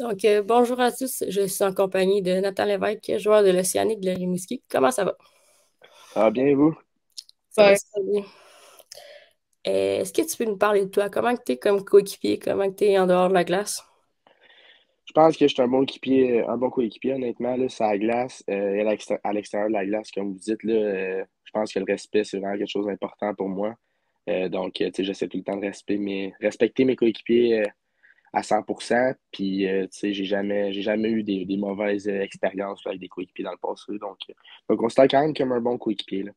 Donc, bonjour à tous, je suis en compagnie de Nathan Lévesque, joueur de l'Océanique de Rimouski. Comment ça va? Ça va bien, vous? Ça va super bien. Est-ce que tu peux nous parler de toi? Comment tu es comme coéquipier? Comment tu es en dehors de la glace? Je pense que je suis un bon équipier, un bon coéquipier, honnêtement, là, sur la glace. Et à l'extérieur de la glace, comme vous dites, là, je pense que le respect, c'est vraiment quelque chose d'important pour moi. Donc, tu sais, j'essaie tout le temps de respecter mes coéquipiers à 100%. Puis, tu sais, j'ai jamais eu des mauvaises expériences là, avec des coéquipiers dans le passé. Donc, je me considère quand même comme un bon coéquipier, là.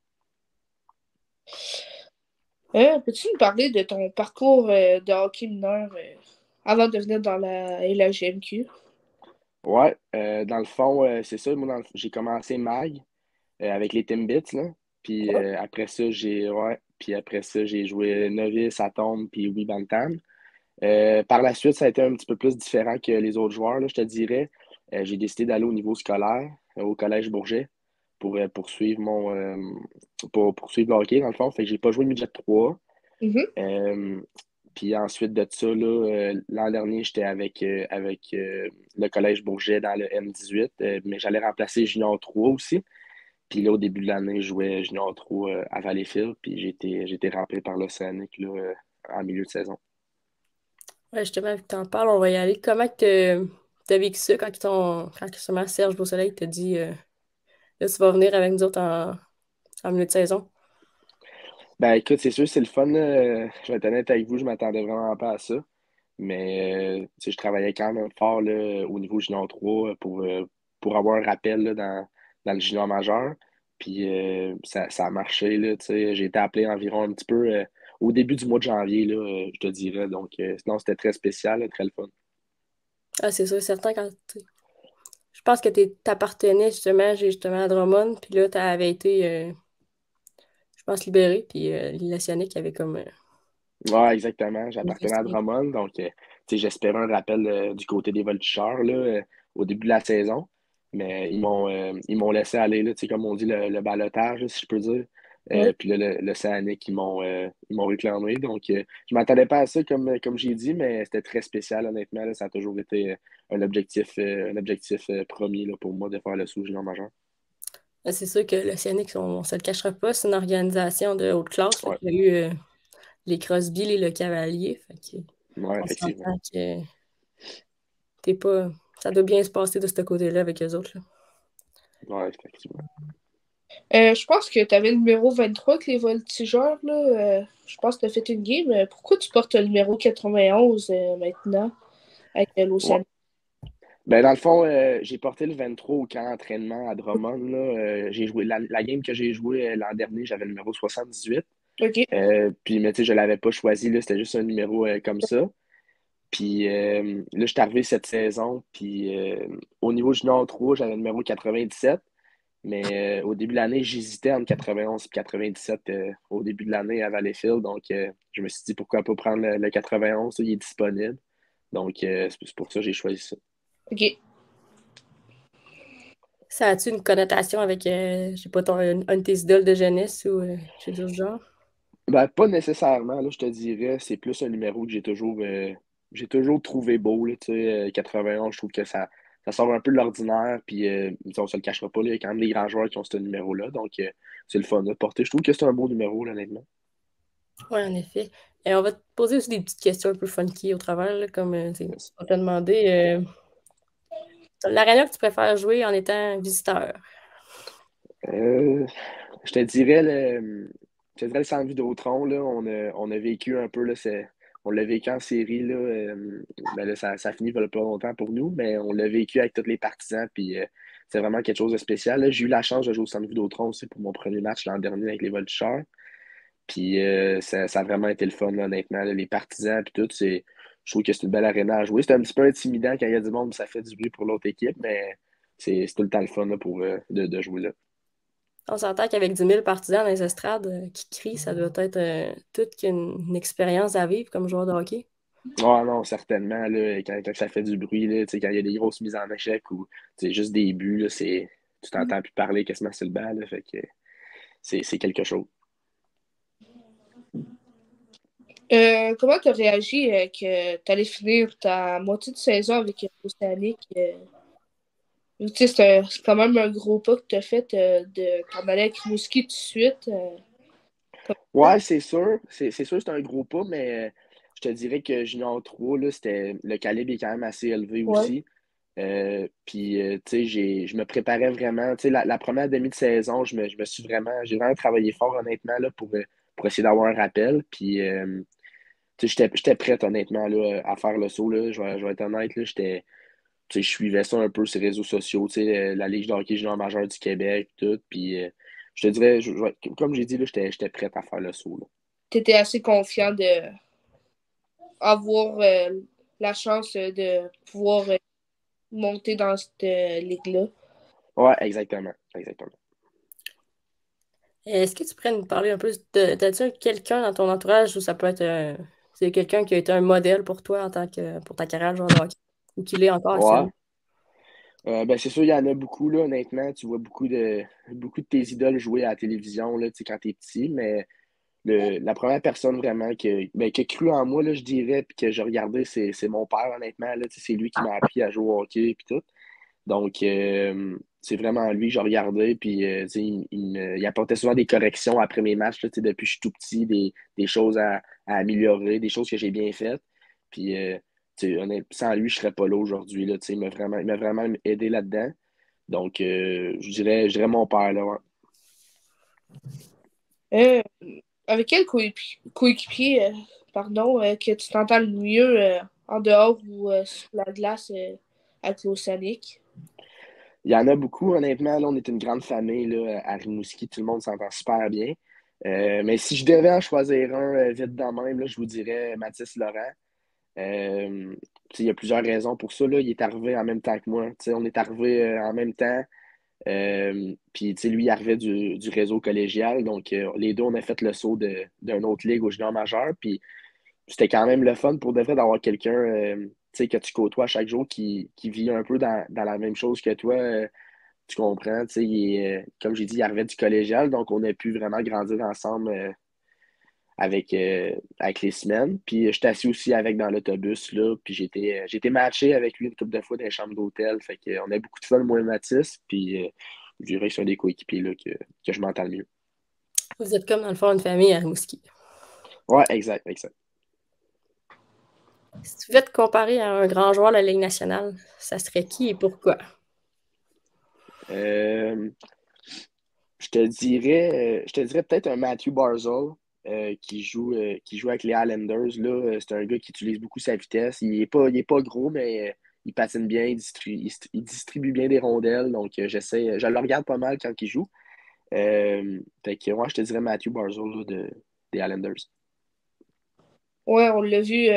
Peux-tu nous parler de ton parcours de hockey mineur avant de venir dans la LHJMQ? Ouais, dans le fond, c'est ça. Moi, j'ai commencé mag. Avec les Timbits, là. Puis après ça, j'ai joué novice, Atom, puis oui, Bantam. Par la suite, ça a été un petit peu plus différent que les autres joueurs, là, je te dirais. J'ai décidé d'aller au niveau scolaire, au Collège Bourget, pour poursuivre le hockey, dans le fond. Fait que j'ai pas joué midget 3. Mhm. Euh, Puis ensuite de ça, là, l'an dernier, j'étais avec le Collège Bourget dans le M18, mais j'allais remplacer Junior 3 aussi. Puis là, au début de l'année, je jouais Junior 3 à Valleyfield, puis j'ai été rappelé par l'Océanique là, en milieu de saison. Ouais, justement, vu que tu en parles, on va y aller. Comment tu as vécu ça quand justement Serge Beausoleil t'a dit là, tu vas venir avec nous autres en milieu de saison? Ben écoute, c'est sûr, c'est le fun, là. Je vais être honnête avec vous, je m'attendais vraiment pas à ça. Mais tu sais, je travaillais quand même fort là, au niveau junior 3 pour avoir un rappel là, dans le junior majeur. Puis ça a marché, là, tu sais. J'ai été appelé environ un petit peu au début du mois de janvier, là, je te dirais. Donc, sinon, c'était très spécial, là, très le fun. Ah, c'est sûr, certain je pense que t'appartenais justement à Drummond, puis là, t'avais été, je pense, libéré, puis l'Océanique avait comme Ouais, exactement. J'appartenais à manifesté. Drummond, donc tu sais, j'espérais un rappel du côté des voltigeurs là, au début de la saison. Mais ils m'ont laissé aller, là, tu sais, comme on dit, le ballottage, là, si je peux dire. Oui. Puis là, l'Océanique, ils m'ont réclamé. Donc, je m'attendais pas à ça, comme j'ai dit, mais c'était très spécial, honnêtement. Là, ça a toujours été un objectif premier là, pour moi de faire le sous-junior majeur. C'est sûr que l'Océanique, on se le cachera pas, c'est une organisation de haute classe, là, Ouais, qui a eu les Crosby et le Cavalier. Fait que, ouais, on effectivement. s'entend que t'es pas. Ça doit bien se passer de ce côté-là avec eux autres, là. Ouais, effectivement. Je pense que tu avais le numéro 23 avec les voltigeurs, là. Je pense que tu as fait une game. Pourquoi tu portes le numéro 91 maintenant avec Ouais. l'Océanique? Ben, dans le fond, j'ai porté le 23 au camp d'entraînement à Drummond, là. J'ai joué la game que j'ai jouée l'an dernier, j'avais le numéro 78. OK. Puis, mais tu sais, je ne l'avais pas choisi, là, c'était juste un numéro comme ça. Puis là, je suis arrivé cette saison. Puis au niveau junior 3, j'avais le numéro 97. Mais au début de l'année, j'hésitais entre 91 et 97 au début de l'année à Valleyfield. Donc, je me suis dit pourquoi pas prendre le 91, il est disponible. Donc, c'est pour ça que j'ai choisi ça. OK. Ça a-tu une connotation avec, je sais pas, un de tes idoles de jeunesse ou quelque chose du genre? Ben, pas nécessairement, là, je te dirais. C'est plus un numéro que j'ai toujours trouvé beau. Là, tu sais, 91, je trouve que ça sort un peu de l'ordinaire. Puis, on se le cachera pas, là, il y a quand même des grands joueurs qui ont ce numéro-là. Donc, c'est le fun de porter. Je trouve que c'est un beau numéro, là, honnêtement. Oui, en effet. Et on va te poser aussi des petites questions un peu funky au travers, là, comme Yes. on t'a demandé l'aréna que tu préfères jouer en étant visiteur. Euh, je te dirais le centre Vidéotron, là, on a vécu un peu, là, on l'a vécu en série, là, ben là, ça finit il pas longtemps pour nous, mais on l'a vécu avec tous les partisans, puis c'est vraiment quelque chose de spécial. Là. J'ai eu la chance de jouer au centre Vidéotron aussi pour mon premier match l'an dernier avec les Voltigeurs, puis ça a vraiment été le fun, là, honnêtement. Là. Les partisans, puis tout, je trouve que c'est une belle arena à jouer. C'est un petit peu intimidant quand il y a du monde, ça fait du bruit pour l'autre équipe, mais c'est tout le temps le fun là, de jouer là. On s'entend qu'avec 10 000 partisans dans les estrades qui crient, ça doit être toute une expérience à vivre comme joueur de hockey. Ah non, certainement, là, quand ça fait du bruit, là, tu sais, quand il y a des grosses mises en échec ou juste des buts, là, tu t'entends plus parler quasiment sur le banc, là, fait que c'est quelque chose. Comment tu as réagi que tu allais finir ta moitié de saison avec l'Océanique? Tu sais, c'est quand même un gros pas que tu as fait de t'en aller avec Rimouski tout de suite. Comme ça. Ouais, c'est sûr. C'est sûr, c'est un gros pas, mais je te dirais que Junior 3, là, le calibre est quand même assez élevé Ouais. aussi. Puis, tu sais, je me préparais vraiment. Tu sais, la première demi de saison, j'ai vraiment travaillé fort, honnêtement, là, pour essayer d'avoir un rappel. Puis, tu sais, j'étais prêt, honnêtement, là, à faire le saut, là. Je vais être honnête, là, tu sais, je suivais ça un peu sur les réseaux sociaux, tu sais, la Ligue de hockey junior majeur du Québec, tout. Puis, je te dirais, comme j'ai dit, là, j'étais prêt à faire le saut, là. Tu étais assez confiant de avoir la chance de pouvoir monter dans cette ligue-là. Ouais, exactement. Exactement. Est-ce que tu pourrais nous parler un peu de t'as-tu quelqu'un dans ton entourage où ça peut être c'est quelqu'un qui a été un modèle pour toi en tant que pour ta carrière de joueur de hockey ou qui l'est encore Ouais. actuellement? Ben, c'est sûr, il y en a beaucoup, là, honnêtement. Tu vois beaucoup de tes idoles jouer à la télévision, là, tu sais, quand t'es petit, mais la première personne vraiment qui a cru en moi, là, je dirais, puis que j'ai regardé, c'est mon père, honnêtement, là, tu sais, c'est lui qui m'a appris à jouer au hockey, puis tout. Donc, c'est vraiment lui que j'ai regardé, puis, tu sais, il apportait souvent des corrections après mes matchs, là, tu sais, depuis que je suis tout petit, des choses à améliorer, des choses que j'ai bien faites. Puis, tu sais, sans lui, je serais pas là aujourd'hui, là, tu sais, il m'a vraiment aidé là-dedans. Donc, je dirais mon père, là, ouais. Euh, avec quel coéquipier, pardon, que tu t'entends le mieux en dehors ou sur la glace avec l'Océanique? Il y en a beaucoup, honnêtement. Là, on est une grande famille là, à Rimouski. Tout le monde s'entend super bien. Mais si je devais en choisir un vite dans même, là, je vous dirais Mathis Laurent. Il y a plusieurs raisons pour ça. Là. Il est arrivé en même temps que moi. On est arrivé en même temps. Puis lui, il arrivait du réseau collégial. Donc, les deux, on a fait le saut d'une autre ligue au junior majeur. Puis c'était quand même le fun pour de vrai d'avoir quelqu'un que tu côtoies chaque jour qui vit un peu dans la même chose que toi. Tu comprends, tu sais, comme j'ai dit, il arrivait du collégial, donc on a pu vraiment grandir ensemble avec les semaines. Puis j'étais assis aussi avec dans l'autobus, là, puis j'ai été matché avec lui une couple de fois dans les chambres d'hôtel. Fait qu'on a beaucoup de fun, moi et Mathis, puis je dirais que c'est un des coéquipiers là, que je m'entends le mieux. Vous êtes comme dans le fond une famille à Rimouski. Ouais, exact, exact. Si tu devais te comparer à un grand joueur de la Ligue nationale, ça serait qui et pourquoi? Euh, je te dirais peut-être un Matthew Barzal qui joue avec les Islanders. Là, c'est un gars qui utilise beaucoup sa vitesse. Il est pas gros, mais il patine bien, il distribue bien des rondelles. Donc, je le regarde pas mal quand il joue. Fait que, ouais, je te dirais Matthew Barzal là, des Islanders. Ouais, on l'a vu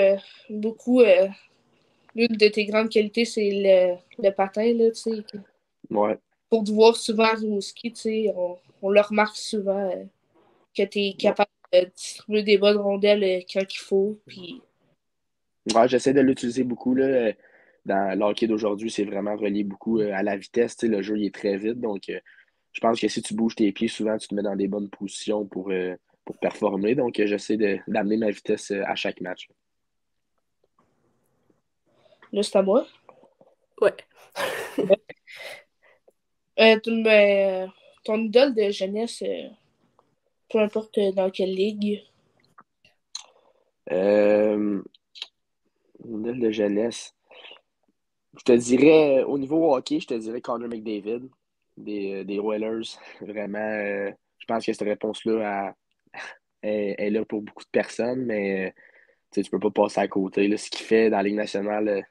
beaucoup. L'une de tes grandes qualités, c'est le patin, là, tu sais. Ouais. Pour te voir souvent à Rimouski, tu sais, on le remarque souvent que tu es Ouais. capable de distribuer des bonnes rondelles quand il faut. Puis, Ouais, j'essaie de l'utiliser beaucoup là, dans le hockey d'aujourd'hui. C'est vraiment relié beaucoup à la vitesse. Tu sais, le jeu il est très vite. Donc, je pense que si tu bouges tes pieds, souvent, tu te mets dans des bonnes positions pour performer. Donc, j'essaie d'amener ma vitesse à chaque match. là, c'est à moi. Ouais. Ton idole de jeunesse, peu importe dans quelle ligue. Euh, Modèle de jeunesse. Je te dirais, au niveau hockey, je te dirais Connor McDavid, des Oilers. Vraiment, je pense que cette réponse-là est là pour beaucoup de personnes, mais tu sais, tu peux pas passer à côté. Là. Ce qu'il fait dans la Ligue nationale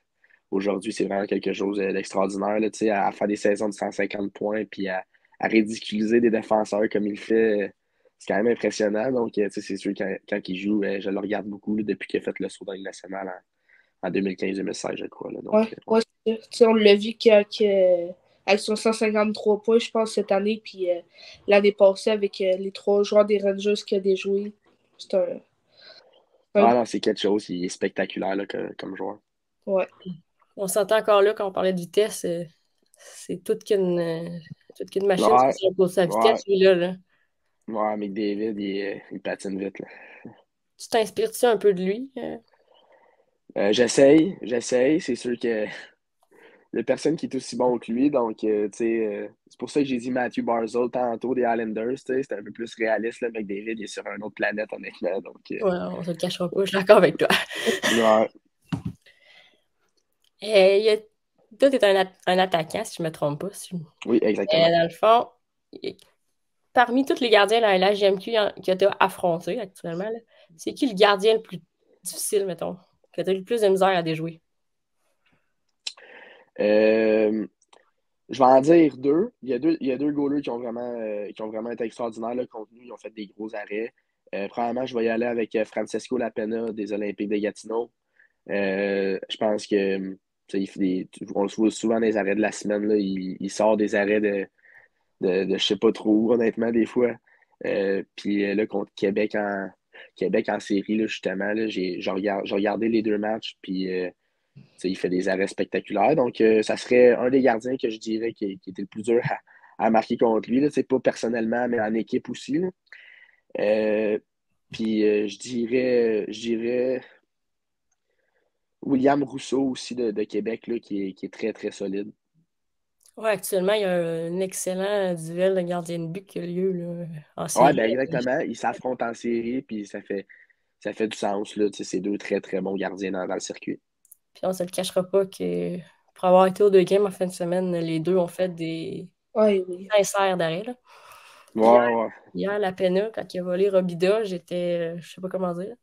aujourd'hui, c'est vraiment quelque chose d'extraordinaire. Là, tu sais, à faire des saisons de 150 points puis à ridiculiser des défenseurs comme il le fait, c'est quand même impressionnant. Donc, tu sais, c'est sûr, quand il joue, je le regarde beaucoup là, depuis qu'il a fait le saut dans la Ligue nationale en 2015-2016, je crois. Là. Donc, Ouais, ouais. ouais, c'est ça. Tu sais, on l'a vu avec son 153 points, je pense, cette année, puis l'année passée avec les trois joueurs des Rangers qu'il a déjoué. C'est un Ah gros. non, c'est quelque chose, il est spectaculaire là, comme joueur. Ouais. On s'entend encore là quand on parlait de vitesse, c'est toute qu'une machine Ouais, sur sa ouais, vitesse, lui-là. Là. ouais, McDavid, il patine vite. Là. Tu t'inspires-tu un peu de lui? J'essaye. C'est sûr que il n'y a personne qui est aussi bon que lui. Donc, tu sais, c'est pour ça que j'ai dit Matthew Barzal tantôt des Islanders. Tu sais, c'était un peu plus réaliste. Là. McDavid il est sur une autre planète, honnêtement. Donc, Ouais, on se le cachera pas, je suis d'accord avec toi. ouais. Il y a... Toi, t'es un attaquant, si je me trompe pas. Oui, exactement. Dans le fond, parmi tous les gardiens de la LHJMQ que tu as affronté actuellement, là, c'est qui le gardien le plus difficile, mettons, que tu as eu le plus de misère à déjouer? Euh, je vais en dire deux. Il y a deux goalers qui ont vraiment été extraordinaires là, contre nous. Ils ont fait des gros arrêts. Premièrement, je vais y aller avec Francesco Lapena des Olympiques de Gatineau. Je pense que tu sais, on le voit souvent dans les arrêts de la semaine. Là, il sort des arrêts de je sais pas trop où, honnêtement, des fois. Puis là, contre Québec en série, là, justement, là, j'ai regardé les deux matchs, puis tu sais, il fait des arrêts spectaculaires. Donc, ça serait un des gardiens que je dirais qui était le plus dur à marquer contre lui. Là, tu sais, pas personnellement, mais en équipe aussi. Là. Euh, puis je dirais William Rousseau aussi de Québec, là, qui est très, très solide. Ouais, actuellement, il y a un excellent duel de gardien de but qui a lieu là, en Ouais, série. ben exactement. Ils s'affrontent en série, puis ça fait du sens. Là. Tu sais, c'est deux très, très bons gardiens dans le circuit. Puis on se le cachera pas que pour avoir été aux deux games en fin de semaine, les deux ont fait des Ouais, oui. sincères d'arrêt. Là. Ouais, Hier, ouais. hier, la Pena, quand il a volé Robida, j'étais, je sais pas comment dire.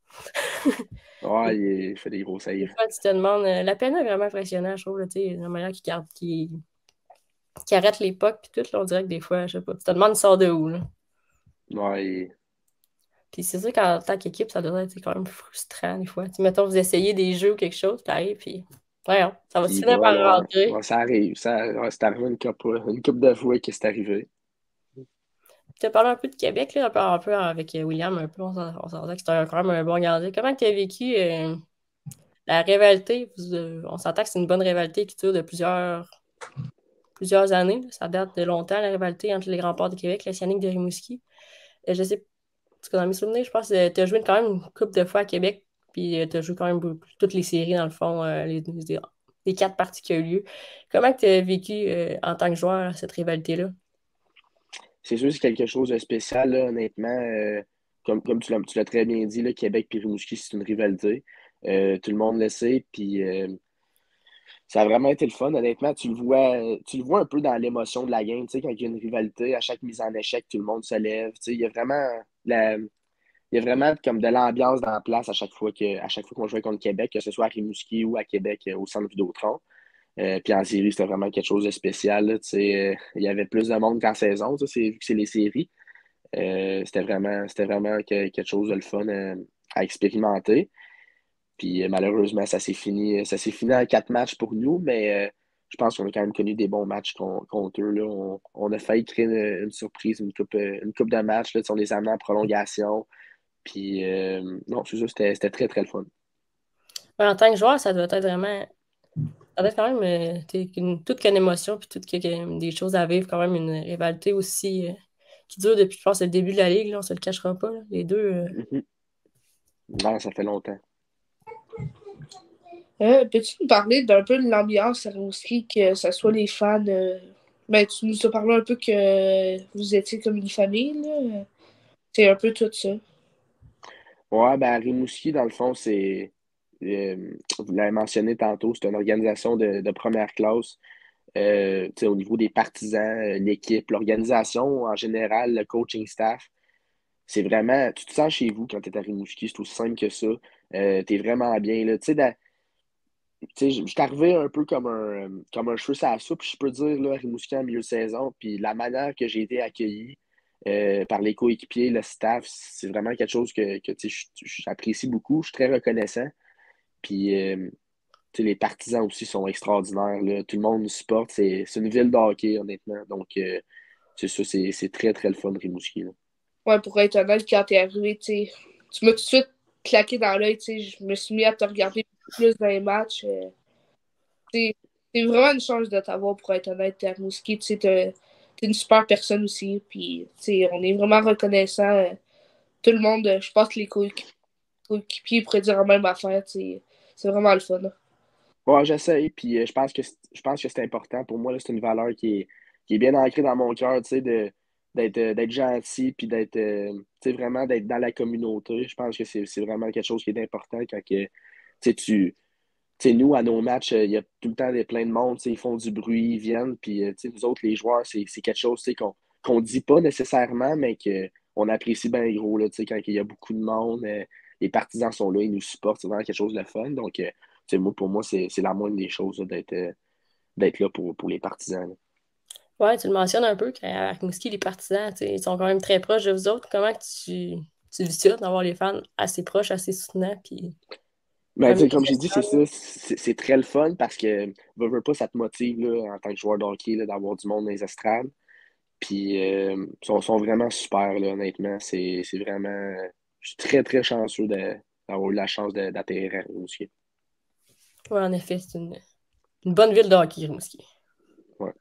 Ouais, il fait des gros Des saves. fois, tu te demandes, la Pena est vraiment impressionnant, je trouve, là, tu sais, la manière qu'il garde, qui arrête les pucks, puis tout, là, on dirait que des fois, je sais pas, tu te demandes, il sort de où, là. Ouais, Puis c'est sûr qu'en tant qu'équipe, ça doit être quand même frustrant, des fois. Tu sais, mettons, vous essayez des jeux ou quelque chose, t'arrives, puis, voyons, ça va se puis finir par voilà. rentrer. Ouais, ça arrive. Ouais, c'est arrivé une couple de fois que c'est arrivé. Tu as parlé un peu de Québec, là, un peu avec William, un peu, on s'entend que c'était quand même un bon gardien. Comment tu as vécu la rivalité? On s'entend que c'est une bonne rivalité qui dure de plusieurs années. Là. Ça date de longtemps, la rivalité entre les grands ports de Québec, la Scénic de Rimouski. Je sais, parce que dans mes souvenirs, je pense que tu as joué quand même une couple de fois à Québec, puis tu as joué quand même toutes les séries, dans le fond, les quatre parties qui ont eu lieu. Comment tu as vécu en tant que joueur cette rivalité-là? C'est sûr que c'est quelque chose de spécial, là, honnêtement. Comme tu l'as très bien dit, là, Québec et Rimouski, c'est une rivalité. Tout le monde le sait. Puis ça a vraiment été le fun. Honnêtement, tu le vois un peu dans l'émotion de la game. Tu sais, quand il y a une rivalité, à chaque mise en échec, tout le monde se lève. Tu sais, il y a vraiment comme de l'ambiance dans la place à chaque fois qu'on jouait contre Québec, que ce soit à Rimouski ou à Québec au centre Vidéotron. Puis en série, c'était vraiment quelque chose de spécial. Là, tu sais, il y avait plus de monde qu'en saison, ça, vu que c'est les séries. C'était vraiment quelque chose de le fun à expérimenter. Puis malheureusement, ça s'est fini en 4 matchs pour nous, mais je pense qu'on a quand même connu des bons matchs contre eux. Là. On a failli créer une surprise, une coupe de matchs. Là, on les a amenés en prolongation. Puis non, c'est ça, c'était très, très le fun. Ouais, en tant que joueur, ça doit être vraiment. Ça doit être quand même toute qu'une émotion, puis toute des choses à vivre, quand même, une rivalité aussi qui dure depuis, je pense, le début de la Ligue, là, on se le cachera pas. Là. Les deux. Mhm. Non, ça fait longtemps. Peux-tu nous parler d'un peu de l'ambiance à Rimouski, que ce soit les fans? Ben, tu nous as parlé un peu que vous étiez comme une famille, là. C'est un peu tout ça. Ouais, ben, à Rimouski, dans le fond, vous l'avez mentionné tantôt, c'est une organisation de première classe. Tu sais, au niveau des partisans, l'équipe, l'organisation en général, le coaching staff, c'est vraiment, tu te sens chez vous quand tu es à Rimouski, c'est aussi simple que ça. Tu es vraiment bien, là. Tu sais, je suis arrivé un peu comme un cheveu sur la soupe, je peux dire, là, à Rimouski en milieu de saison, puis la manière que j'ai été accueilli par les coéquipiers, le staff, c'est vraiment quelque chose que tu sais, j'apprécie beaucoup, je suis très reconnaissant. Puis, tu sais, les partisans aussi sont extraordinaires, là. Tout le monde nous supporte, c'est une ville de hockey, honnêtement. Donc, c'est ça, c'est très, très le fun, Rimouski, là. Ouais, pour être honnête, quand t'es arrivé, tu m'as tout de suite claqué dans l'œil, je me suis mis à te regarder plus dans les matchs. C'est c'est vraiment une chance de t'avoir, pour être honnête, t'es à Rimouski, t'es une super personne aussi, puis on est vraiment reconnaissant, tout le monde, je pense que les coéquipiers. coéquipiers pourraient dire la même affaire. C'est vraiment le fun. Ouais, j'essaye, puis je pense que c'est important. Pour moi, là, c'est une valeur qui est bien ancrée dans mon cœur, tu sais, d'être gentil, puis tu sais, vraiment d'être dans la communauté. Je pense que c'est vraiment quelque chose qui est important quand que, tu sais, tu sais, nous, à nos matchs, il y a tout le temps plein de monde, tu sais, ils font du bruit, ils viennent, puis tu sais, nous autres, les joueurs, c'est quelque chose, tu sais, qu'on dit pas nécessairement, mais qu'on apprécie bien gros, là, tu sais, quand il y a beaucoup de monde, les partisans sont là, ils nous supportent, c'est vraiment quelque chose de fun. Donc, tu sais, pour moi, c'est la moindre des choses, là, d'être là pour les partisans, là. Ouais, tu le mentionnes un peu qu'à Rimouski, les partisans, tu sais, ils sont quand même très proches de vous autres. Comment que tu vis ça, d'avoir les fans assez proches, assez soutenants, puis Mais comme tu sais, les comme j'ai dit, c'est gestions, ça, c'est très le fun parce que, veux pas, ça te motive, là, en tant que joueur de hockey, là, d'avoir du monde dans les estrades. Puis, sont vraiment super, là, honnêtement. C'est vraiment. Je suis très, très chanceux d'avoir eu la chance d'atterrir à Rimouski. ouais, en effet, c'est une bonne ville de hockey, Rimouski. Ouais.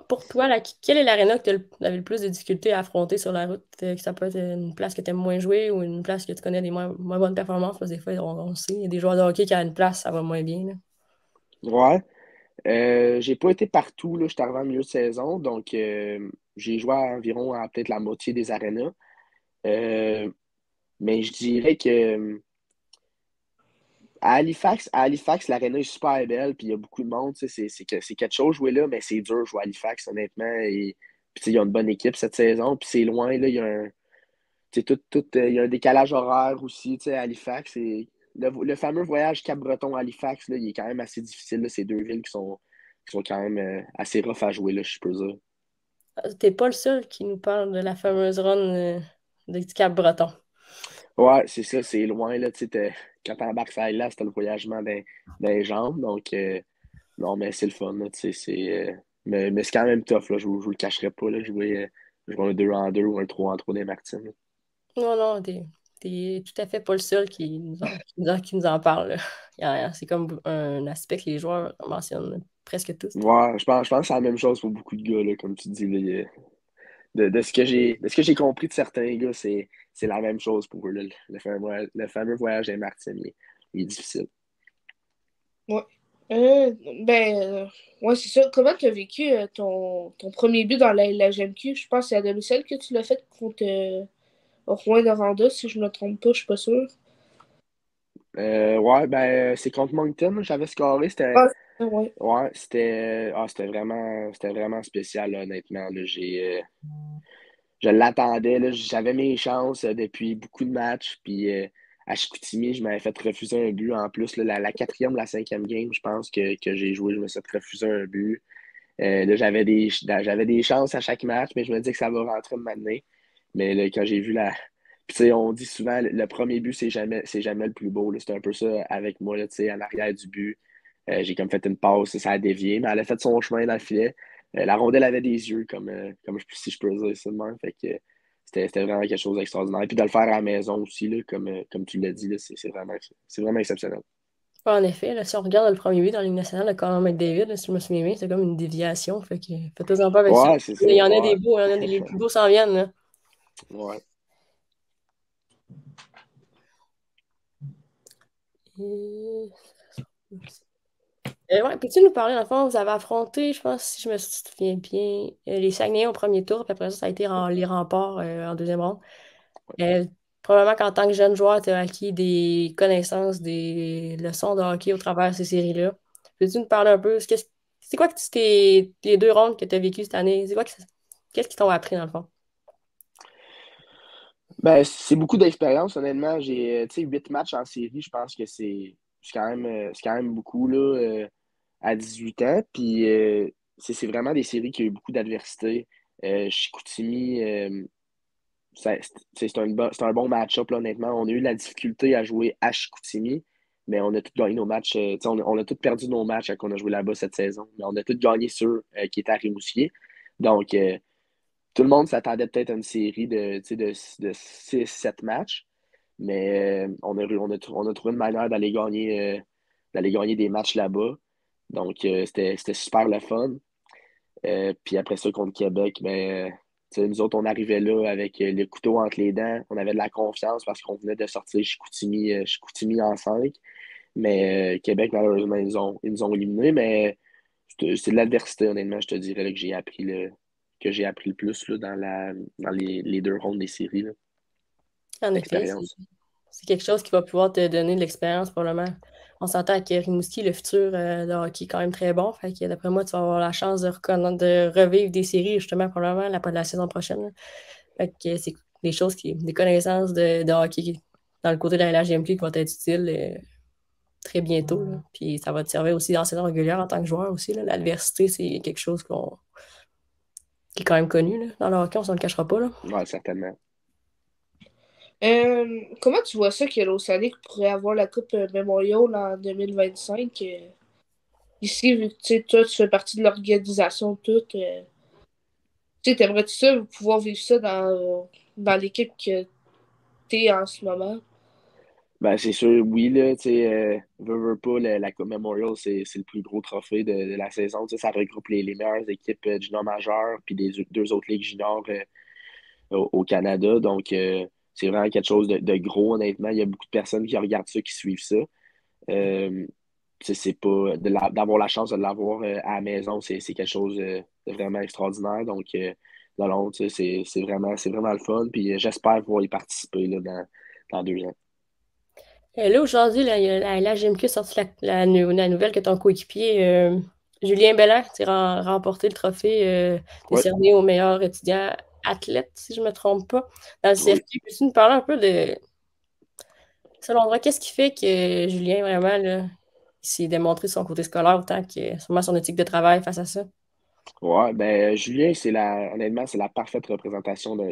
Pour toi, quelle est l'aréna que tu avais le plus de difficultés à affronter sur la route? Que ça peut être une place que tu aimes moins jouer ou une place que tu connais des moins bonnes performances? Parce que des fois, on le sait, il y a des joueurs de hockey qui, à une place, ça va moins bien, là. Ouais. J'ai pas été partout, là. Je suis arrivé en milieu de saison. Donc, j'ai joué à environ à peut-être la moitié des arénas. Euh, mais je dirais que à Halifax, l'aréna est super belle, puis il y a beaucoup de monde. Tu sais, c'est quelque chose jouer là, mais c'est dur de jouer à Halifax, honnêtement. Et puis, tu sais, il y a une bonne équipe cette saison, puis c'est loin, là. Il y a il y a un décalage horaire aussi, tu sais, à Halifax. Et le fameux voyage Cap-Breton à Halifax, là, il est quand même assez difficile, là. C'est deux villes qui sont quand même assez rough à jouer, là, je peux dire. T'es pas le seul qui nous parle de la fameuse run du Cap-Breton. Ouais, c'est ça, c'est loin, là. Tu sais, quand t'embarques sur là, c'était le voyagement dans les jambes. Donc, non, mais c'est le fun, là, tu sais, mais c'est quand même tough, là. Je vous le cacherai pas, là. Jouer un 2 en 2 ou un 3 en 3 des Martins. Non, non, t'es tout à fait pas le seul qui nous en parle, là. C'est comme un aspect que les joueurs mentionnent presque tous, là. Ouais, je pense que c'est la même chose pour beaucoup de gars, là, comme tu dis, là. De ce que j'ai compris de certains gars, c'est la même chose pour eux, là. Le fameux voyage des Martins, il est difficile. Ouais. Ben, ouais, c'est ça. Comment tu as vécu ton premier but dans la GMQ? Je pense que c'est à domicile que tu l'as fait contre Rouen-Noranda, si je me trompe pas, je suis pas sûre. Ouais, ben, c'est contre Moncton, j'avais scoré. Ah, c'est ça, ouais. Ouais, c'était vraiment spécial, là, honnêtement. Là, je l'attendais, là, j'avais mes chances depuis beaucoup de matchs. Puis à Chicoutimi, je m'avais fait refuser un but. En plus, là, la quatrième, la cinquième game, je pense que j'ai joué, je me suis fait refuser un but. Là, j'avais des chances à chaque match, mais je me dis que ça va rentrer de m'amener. Mais là, quand j'ai vu la. Puis, tu sais, on dit souvent, le premier but, c'est jamais le plus beau, là. C'est un peu ça avec moi, là, tu sais, en arrière du but. J'ai comme fait une passe, ça a dévié, mais elle a fait son chemin dans le filet. La rondelle avait des yeux, si je peux dire ça de même. Fait que c'était vraiment quelque chose d'extraordinaire. Puis de le faire à la maison aussi, là, comme tu l'as dit, là, c'est vraiment exceptionnel. Ouais, en effet, là, si on regarde le premier but dans la Ligue nationale de Conor McDavid, là, si je me souviens bien, c'est comme une déviation. Fait que faites-en pas avec ça. Ouais, c'est ça. Il y en a des Ouais. beaux, il y en a les plus beaux s'en viennent, là. Ouais. Et- ouais, peux-tu nous parler, dans le fond, vous avez affronté, je pense, si je me souviens bien, les Saguenayens au premier tour, puis après ça, ça a été les remparts en deuxième ronde. Euh, Probablement qu'en tant que jeune joueur, tu as acquis des connaissances, des leçons de hockey au travers de ces séries-là. Peux-tu nous parler un peu? C'est quoi que les deux rondes que tu as vécues cette année? Qu'est-ce qu'ils t'ont appris, dans le fond? Ben, c'est beaucoup d'expérience, honnêtement. J'ai, tu sais, 8 matchs en série, je pense que c'est quand même beaucoup, là, à 18 ans. Puis, c'est vraiment des séries qui ont eu beaucoup d'adversité. Chicoutimi, c'est un bon match-up, là, honnêtement. On a eu de la difficulté à jouer à Chicoutimi, mais on a tous gagné nos matchs. Tu sais, on a tous perdu nos matchs quand on a joué là-bas cette saison. Mais on a tous gagné ceux qui étaient à Rimouski. Donc, tout le monde s'attendait peut-être à une série tu sais, de 6-7 matchs, mais on a trouvé une manière d'aller gagner des matchs là-bas. Donc, c'était super le fun. Puis après ça, contre Québec, ben, Nous autres, on arrivait là avec le couteau entre les dents. On avait de la confiance parce qu'on venait de sortir Chicoutimi en 5. Mais Québec, malheureusement, ils nous ont éliminés. Mais c'est de l'adversité, honnêtement, je te dirais là, que j'ai appris le plus là, dans les deux rondes des séries. Là. En effet, L'expérience. c'est quelque chose qui va pouvoir te donner de l'expérience, probablement. On s'entend avec Rimouski, le futur de hockey est quand même très bon. Fait que d'après moi, tu vas avoir la chance de revivre des séries, justement, probablement, la saison prochaine. Là. Fait que c'est des connaissances de hockey dans le côté de la LHJMQ qui vont être utiles très bientôt. Là. Puis ça va te servir aussi dans la saison régulière en tant que joueur aussi. Là. L'adversité, c'est quelque chose qui est quand même connu. Là. Dans le hockey, on ne s'en le cachera pas. Là. Ouais, certainement. Comment tu vois ça que l'Océanique pourrait avoir la Coupe Memorial en 2025? Ici, vu que toi, tu fais partie de l'organisation toute, t'aimerais-tu ça pouvoir vivre ça dans l'équipe que t'es en ce moment? Ben, c'est sûr, oui, là, veux pas, la Coupe Memorial, c'est le plus gros trophée de la saison. Ça regroupe les meilleures équipes junior majeures puis des deux autres ligues juniors au Canada. Donc, c'est vraiment quelque chose de gros, honnêtement. Il y a beaucoup de personnes qui regardent ça, qui suivent ça. Euh, c'est pas d'avoir la chance de l'avoir à la maison, c'est quelque chose de vraiment extraordinaire. Donc, non, non, c'est vraiment le fun. Puis j'espère pouvoir y participer là, dans 2 ans. Là, aujourd'hui, là, il y a la GMQ a sorti la nouvelle que ton coéquipier, Julien Bellin, remporté le trophée Ouais, décerné au meilleur étudiant athlète, si je ne me trompe pas, dans le oui. circuit. Peux-tu nous parler un peu selon toi, qu'est-ce qui fait que Julien, vraiment, là, il s'est démontré son côté scolaire autant que sûrement son éthique de travail face à ça? Ouais, ben Julien, honnêtement, c'est la parfaite représentation d'un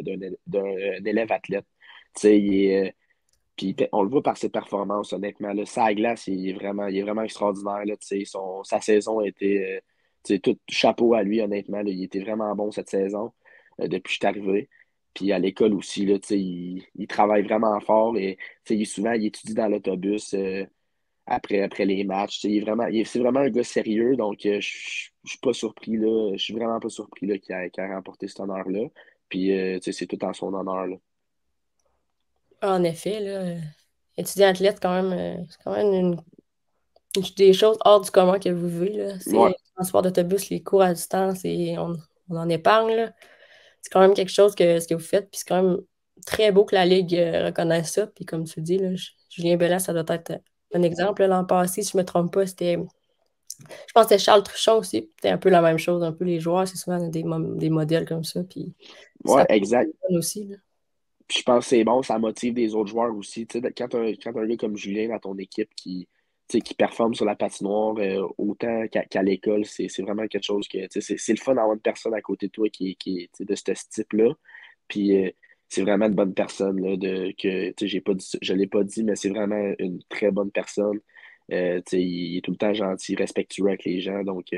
élève athlète. Tu sais, puis on le voit par ses performances, honnêtement. Là, ça à glace, il est vraiment extraordinaire. Là, tu sais, sa saison a été, tu sais, tout chapeau à lui, honnêtement. Là, il était vraiment bon cette saison depuis que je suis arrivé. Puis à l'école aussi, là, tu sais, il travaille vraiment fort et tu sais, souvent, il étudie dans l'autobus. Après les matchs. Tu sais, c'est vraiment un gars sérieux, donc je suis pas surpris là. Je suis vraiment pas surpris là, qu'il a remporté cet honneur-là. Puis tu sais, c'est tout en son honneur là. En effet, là, étudiant athlète, quand même, c'est quand même des choses hors du commun que vous vivez, là. C'est Ouais, le transport d'autobus, les cours à distance, et on en épargne, là. C'est quand même quelque chose ce que vous faites, puis c'est quand même très beau que la Ligue reconnaisse ça. Puis comme tu dis, là, Julien Bellin, ça doit être un exemple. Là, l'an passé, si je ne me trompe pas, je pense que c'était Charles Truchon aussi. C'était un peu la même chose. Un peu les joueurs, c'est souvent des modèles comme ça. Puis ouais, ça exact. donne aussi. Là. Puis je pense que c'est bon, ça motive des autres joueurs aussi. Tu sais, quand t'as un gars comme Julien dans ton équipe tu sais, qui performe sur la patinoire autant qu'à l'école, c'est vraiment quelque chose que tu sais, c'est le fun d'avoir une personne à côté de toi qui est tu sais, de ce type-là. Puis c'est vraiment une bonne personne là, tu sais, je l'ai pas dit, mais c'est vraiment une très bonne personne. Tu sais, il est tout le temps gentil, respectueux avec les gens, donc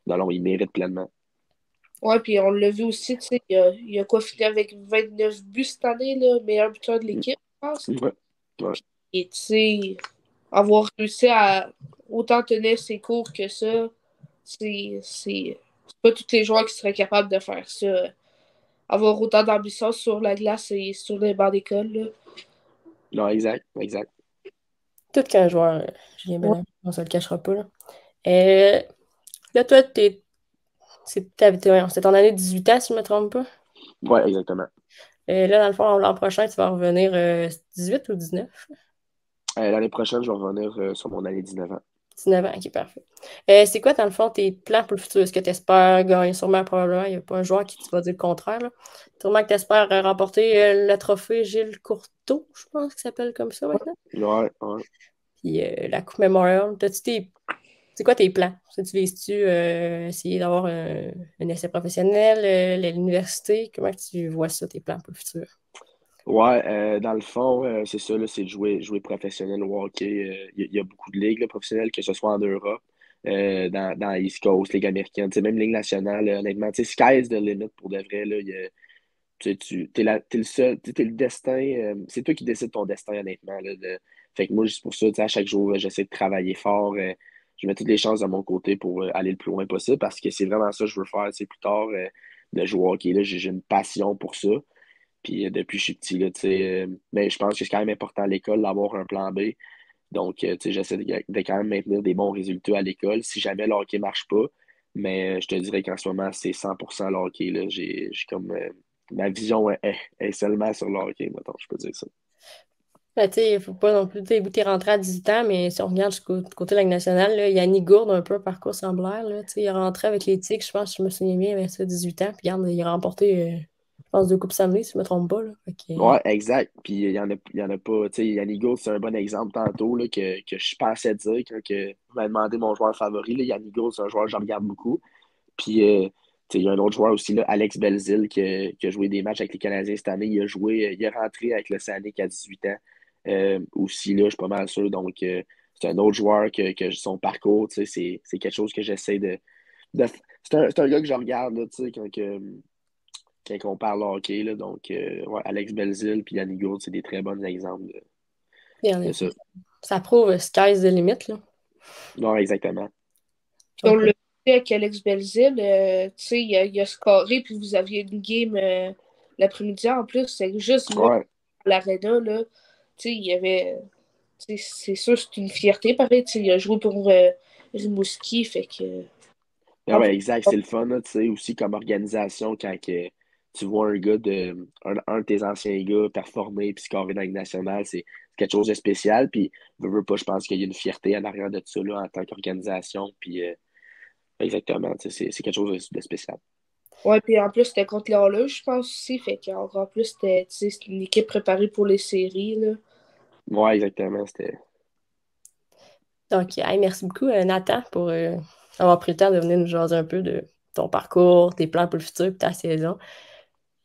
non, non, il mérite pleinement. Ouais, puis on l'a vu aussi, tu sais, il a quoi fini avec 29 buts cette année, là, meilleur buteur de l'équipe, je pense. Ouais, ouais. Et tu sais, avoir réussi à autant tenir ses cours que ça, c'est pas tous les joueurs qui seraient capables de faire ça. Avoir autant d'ambition sur la glace et sur les bancs d'école, là. Non, exact, exact. Tout qu'un joueur, Julien Ouais. Bellin, on ne se le cachera pas. Là, Euh, là toi, c'est ton année de 18 ans, si je ne me trompe pas. Ouais, exactement. Là, dans le fond, l'an prochain, tu vas revenir 18 ou 19? L'année prochaine, je vais revenir sur mon année 19 ans. 19 ans, ok, parfait. C'est quoi, dans le fond, tes plans pour le futur? Est-ce que tu espères gagner? Sûrement, probablement, il n'y a pas un joueur qui te va dire le contraire. Là. Sûrement que tu espères remporter le trophée Gilles Courteau, je pense qu'il s'appelle comme ça maintenant. Ouais, ouais. Puis la Coupe Memorial. C'est quoi tes plans? Tu vises-tu essayer d'avoir un essai professionnel, l'université? Comment tu vois ça, tes plans pour le futur? Ouais, dans le fond, c'est ça, là, c'est de jouer professionnel au hockey. Il y a beaucoup de ligues là, professionnelles, que ce soit en Europe, dans East Coast, Ligue américaine, tu sais, même Ligue nationale, honnêtement. Tu sais, sky's the limit pour de vrai. Là, t'es le seul, t'es le destin, c'est toi qui décides ton destin, honnêtement. Là, fait que moi, juste pour ça, tu sais, à chaque jour, j'essaie de travailler fort. Je mets toutes les chances de mon côté pour aller le plus loin possible parce que c'est vraiment ça que je veux faire, tu sais, plus tard. de jouer au hockey, là. J'ai une passion pour ça. Puis depuis que je suis petit, là, tu sais, mais je pense que c'est quand même important à l'école d'avoir un plan B. Donc, tu sais, j'essaie de quand même maintenir des bons résultats à l'école si jamais le hockey marche pas. Mais je te dirais qu'en ce moment, c'est 100% le hockey, là. J'ai comme... ma vision est seulement sur le hockey, mettons, je peux dire ça. Ben, tu sais, il faut pas non plus, t'es rentré à 18 ans, mais si on regarde du côté de la Ligue nationale, là, Yannick Gourde, un peu un parcours semblable, là, tu sais, il est rentré avec les Tigres, je pense, je me souviens bien, avec ça, 18 ans, puis regarde, il a remporté, je pense, 2 Coupes Stanley, si je me trompe pas, là. Fait que, Ouais, exact. Puis il y en a pas. Tu sais, Yannick Gourde, c'est un bon exemple tantôt là, que je pensais dire quand vous m'avez demandé mon joueur favori. Là, Yannick Gourde, c'est un joueur que je regarde beaucoup. Puis tu sais, il y a un autre joueur aussi, là, Alex Belzile, qui a joué des matchs avec les Canadiens cette année. Il est rentré avec le Sanik à 18 ans. Aussi, là, je suis pas mal sûr. Donc, c'est un autre joueur que son parcours, tu sais, c'est quelque chose que j'essaie de... C'est un gars que je regarde, là, tu sais, quand on parle hockey, là. Donc, ouais, Alex Belzile puis Yannick Gourde, c'est des très bons exemples et en de ça. effet, ça prouve sky's the limit, là. Non, exactement. On Donc, l'a fait avec Alex Belzile, tu sais, il a scoré, puis vous aviez une game l'après-midi en plus. C'est juste là, Ouais. à l'aréna, là. Tu sais, il y avait. Tu sais, c'est sûr, c'est une fierté, pareil. Tu sais, il a joué pour Rimouski, fait que. Ah En ouais, plus, exact, c'est le fun, là, tu sais, aussi comme organisation, quand tu vois un de tes anciens gars performer puis scorer dans la Ligue nationale, c'est quelque chose de spécial. Puis, veux pas, je pense qu'il y a une fierté en arrière de ça, là, en tant qu'organisation. Puis, exactement, tu sais, c'est quelque chose de spécial. ouais, puis en plus, c'était contre l'Horloge, je pense aussi. Fait qu'encore plus, tu sais, c'était une équipe préparée pour les séries, là. Ouais, exactement, c'était... donc, hey, merci beaucoup, Nathan, pour avoir pris le temps de venir nous jaser un peu de ton parcours, tes plans pour le futur, puis ta saison.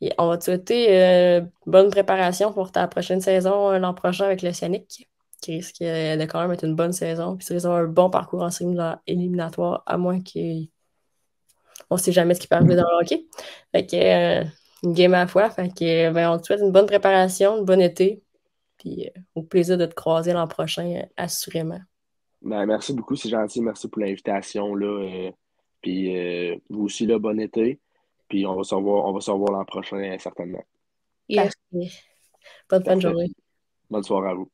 Et on va te souhaiter bonne préparation pour ta prochaine saison l'an prochain avec le Scénic, qui risque de quand même être une bonne saison. Puis c'est un bon parcours en série éliminatoire, à moins qu'on ne sait jamais ce qui peut arriver dans le hockey. Fait que, une game à la fois. Fait que, ben, on te souhaite une bonne préparation, un bon été. Puis au plaisir de te croiser l'an prochain, assurément. Ben, merci beaucoup, c'est gentil, merci pour l'invitation, là. Puis, vous aussi, là, bon été. Puis, on va se revoir l'an prochain, certainement. Yes. Parfait. Bonne fin de Parfait. journée. Bonne soirée à vous.